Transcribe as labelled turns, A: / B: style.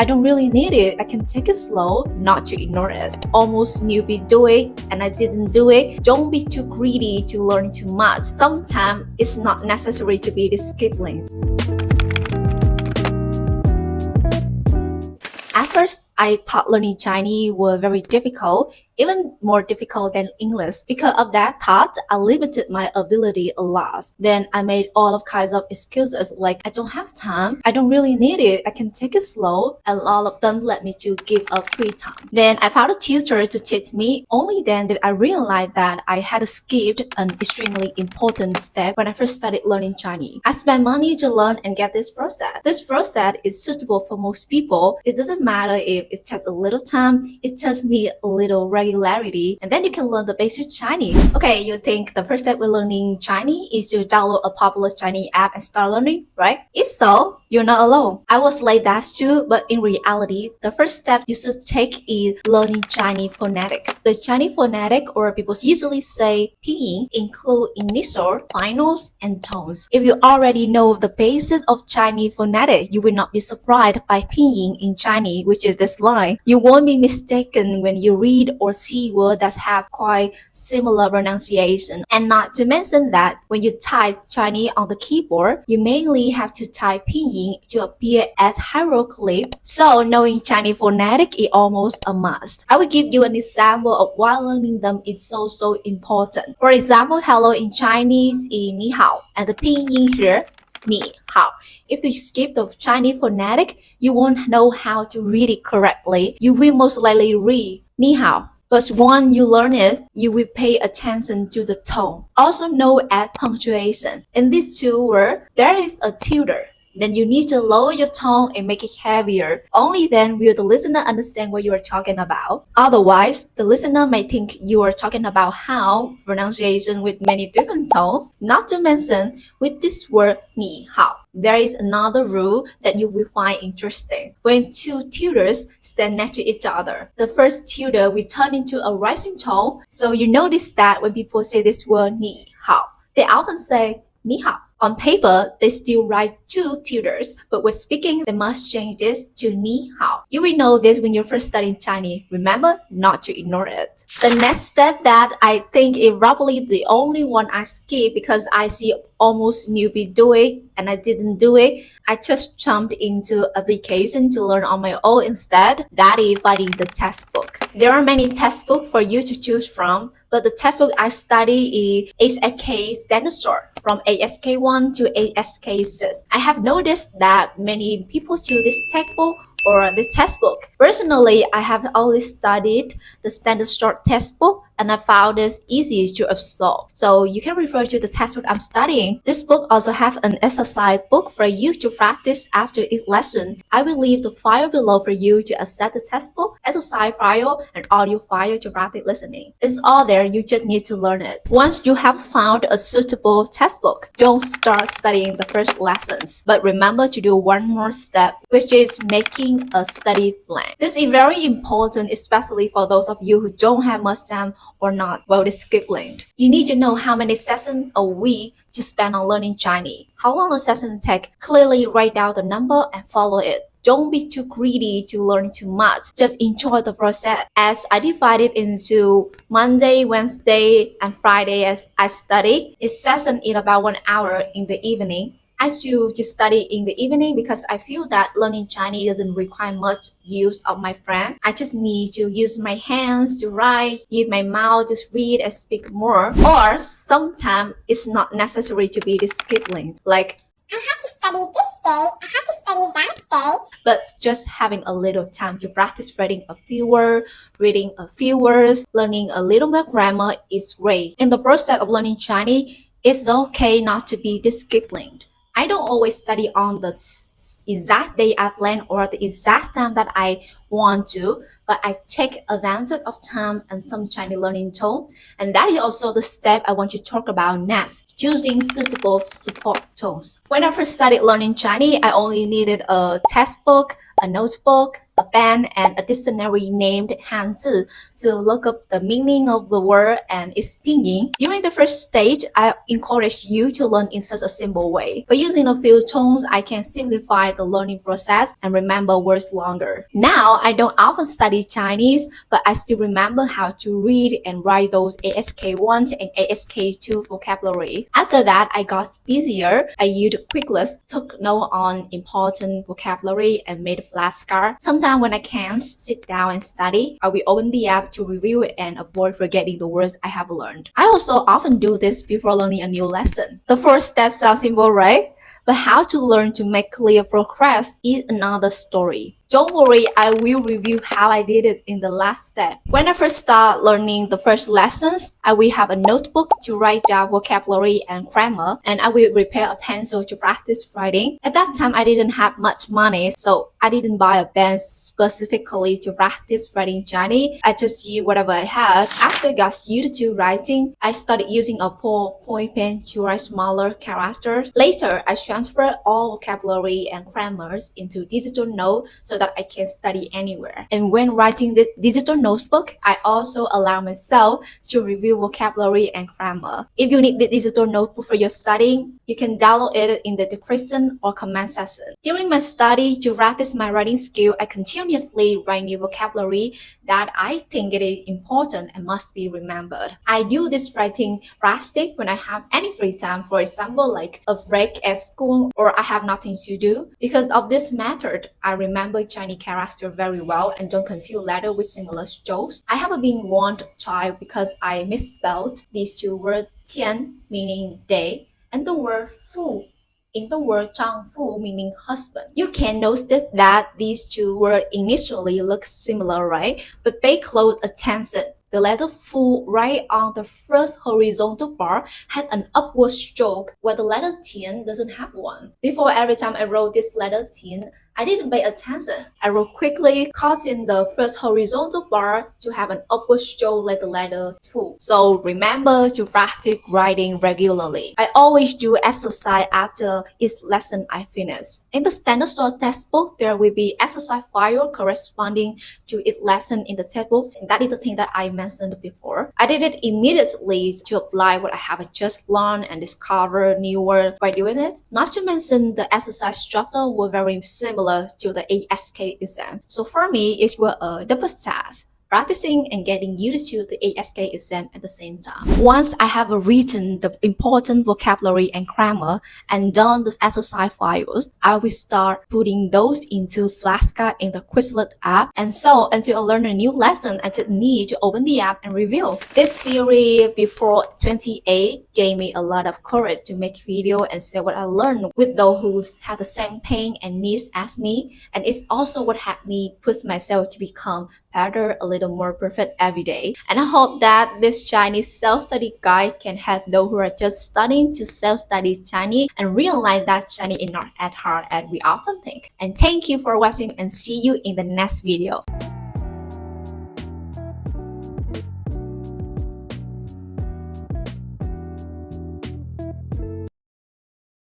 A: I don't really need it. I can take it slow, not to ignore it. Almost newbie do it and I didn't do it. Don't be too greedy to learn too much. Sometimes it's not necessary to be disciplined. At first, I thought learning Chinese was very difficult, even more difficult than English. Because of that thought, I limited my ability a lot. Then I made all of kinds of excuses like I don't have time, I don't really need it, I can take it slow, and all of them led me to give up free time. Then I found a tutor to teach me. Only then did I realize that I had skipped an extremely important step when I first started learning Chinese. I spent money to learn and get this first set. This first set is suitable for most people. It doesn't matter if it takes a little time, it just needs a little regularity, and then you can learn the basic Chinese. Okay, you think the first step with learning Chinese is to download a popular Chinese app and start learning, right? If so, you're not alone. I was like that too, but in reality, the first step you should take is learning Chinese phonetics. The Chinese phonetic, or people usually say pinyin, include initial, finals, and tones. If you already know the basis of Chinese phonetics, you will not be surprised by pinyin in Chinese, which is this line. You won't be mistaken when you read or see words that have quite similar pronunciation. And not to mention that when you type Chinese on the keyboard, you mainly have to type pinyin to appear as hieroglyph. So knowing Chinese phonetic is almost a must. I will give you an example of why learning them is so important. For example, hello in Chinese is 你好, and the pinyin here, 你好. If you skip the Chinese phonetic, you won't know how to read it correctly. You will most likely read 你好. But once you learn it, you will pay attention to the tone, also known as punctuation. In these two words, there is a tilde. Then you need to lower your tone and make it heavier. Only then will the listener understand what you are talking about. Otherwise, the listener may think you are talking about how pronunciation with many different tones. Not to mention, with this word 你好, there is another rule that you will find interesting. When two tildes stand next to each other, the first tilde will turn into a rising tone. So you notice that when people say this word 你好, they often say 你好. On paper, they still write two tildes, but when speaking, they must change this to 你好. You will know this when you're first studying Chinese. Remember not to ignore it. The next step that I think is probably the only one I skip because I see almost newbies do it and I didn't do it. I just jumped into application to learn on my own instead. That is finding the textbook. There are many textbooks for you to choose from, but the textbook I study is HSK standard sort from HSK1 to HSK6. I have noticed that many people choose this textbook or this textbook. Personally, I have always studied the standard short textbook and I found it easy to absorb. So you can refer to the textbook I'm studying. This book also have an exercise book for you to practice after each lesson. I will leave the file below for you to access the textbook, exercise file, and audio file to practice listening. It's all there, you just need to learn it. Once you have found a suitable textbook, don't start studying the first lessons. But remember to do one more step, which is making a study plan. This is very important, especially for those of you who don't have much time or not well disciplined. You need to know how many sessions a week to spend on learning Chinese. How long a session take? Clearly write down the number and follow it. Don't be too greedy to learn too much. Just enjoy the process. As I divide it into Monday, Wednesday, and Friday as I study, each session is about 1 hour in the evening. I choose to study in the evening because I feel that learning Chinese doesn't require much use of my brain. I just need to use my hands to write, use my mouth to read and speak more. Or sometimes it's not necessary to be disciplined. Like,
B: I have to study this day, I have to study that day.
A: But just having a little time to practice writing a few words, reading a few words, learning a little more grammar is great. In the process of learning Chinese, it's okay not to be disciplined. I don't always study on the exact day I plan or the exact time that I want to, but I take advantage of time and some Chinese learning tone. And that is also the step I want to talk about next, choosing suitable support tones. When I first started learning Chinese, I only needed a textbook, a notebook, a pen, and a dictionary named Hanzi to look up the meaning of the word and its pinyin. During the first stage, I encourage you to learn in such a simple way. By using a few tones, I can simplify the learning process and remember words longer. Now, I don't often study Chinese, but I still remember how to read and write those HSK1 and HSK2 vocabulary. After that, I got busier. I used Quicklist, took note on important vocabulary, and made flashcards. Sometimes when I can't sit down and study, I will open the app to review it and avoid forgetting the words I have learned. I also often do this before learning a new lesson. The first step sounds simple, right? But how to learn to make clear progress is another story. Don't worry, I will review how I did it in the last step. When I first start learning the first lessons, I will have a notebook to write down vocabulary and grammar, and I will prepare a pencil to practice writing. At that time, I didn't have much money, so I didn't buy a pen specifically to practice writing Chinese. I just used whatever I had. After I got used to writing, I started using a point pen to write smaller characters. Later, I transferred all vocabulary and grammars into digital notes so that I can study anywhere. And when writing this digital notebook, I also allow myself to review vocabulary and grammar. If you need the digital notebook for your studying, you can download it in the description or comment section. During my study, to practice my writing skill, I continuously write new vocabulary that I think it is important and must be remembered. I do this writing practice when I have any free time, for example, like a break at school or I have nothing to do. Because of this method, I remember Chinese characters very well and don't confuse letters with similar strokes. I have been one child because I misspelled these two words, tian meaning day and the word fu in the word 丈夫 meaning husband. You can notice that these two words initially look similar, right? But pay close attention. The letter fu right on the first horizontal bar had an upward stroke where the letter tian doesn't have one. Before, every time I wrote this letter tian, I didn't pay attention. I wrote quickly, causing the first horizontal bar to have an upward stroke like the letter fu. So remember to practice writing regularly. I always do exercise after each lesson I finish. In the standard source textbook, there will be exercise file corresponding to each lesson in the textbook. And that is the thing that I mentioned before. I did it immediately to apply what I have just learned and discover new words by doing it. Not to mention the exercise structure were very similar to the HSK exam. So for me, it was a double task, practicing and getting used to the HSK exam at the same time. Once I have written the important vocabulary and grammar and done the exercise files, I will start putting those into flashcard in the Quizlet app. And so until I learn a new lesson, I just need to open the app and review. This series before 28 gave me a lot of courage to make video and share what I learned with those who have the same pain and needs as me. And it's also what helped me push myself to become better, a little more perfect every day. And I hope that this Chinese self-study guide can help those who are just studying to self-study Chinese and realize that Chinese is not as hard as we often think. And thank you for watching and see you in the next video.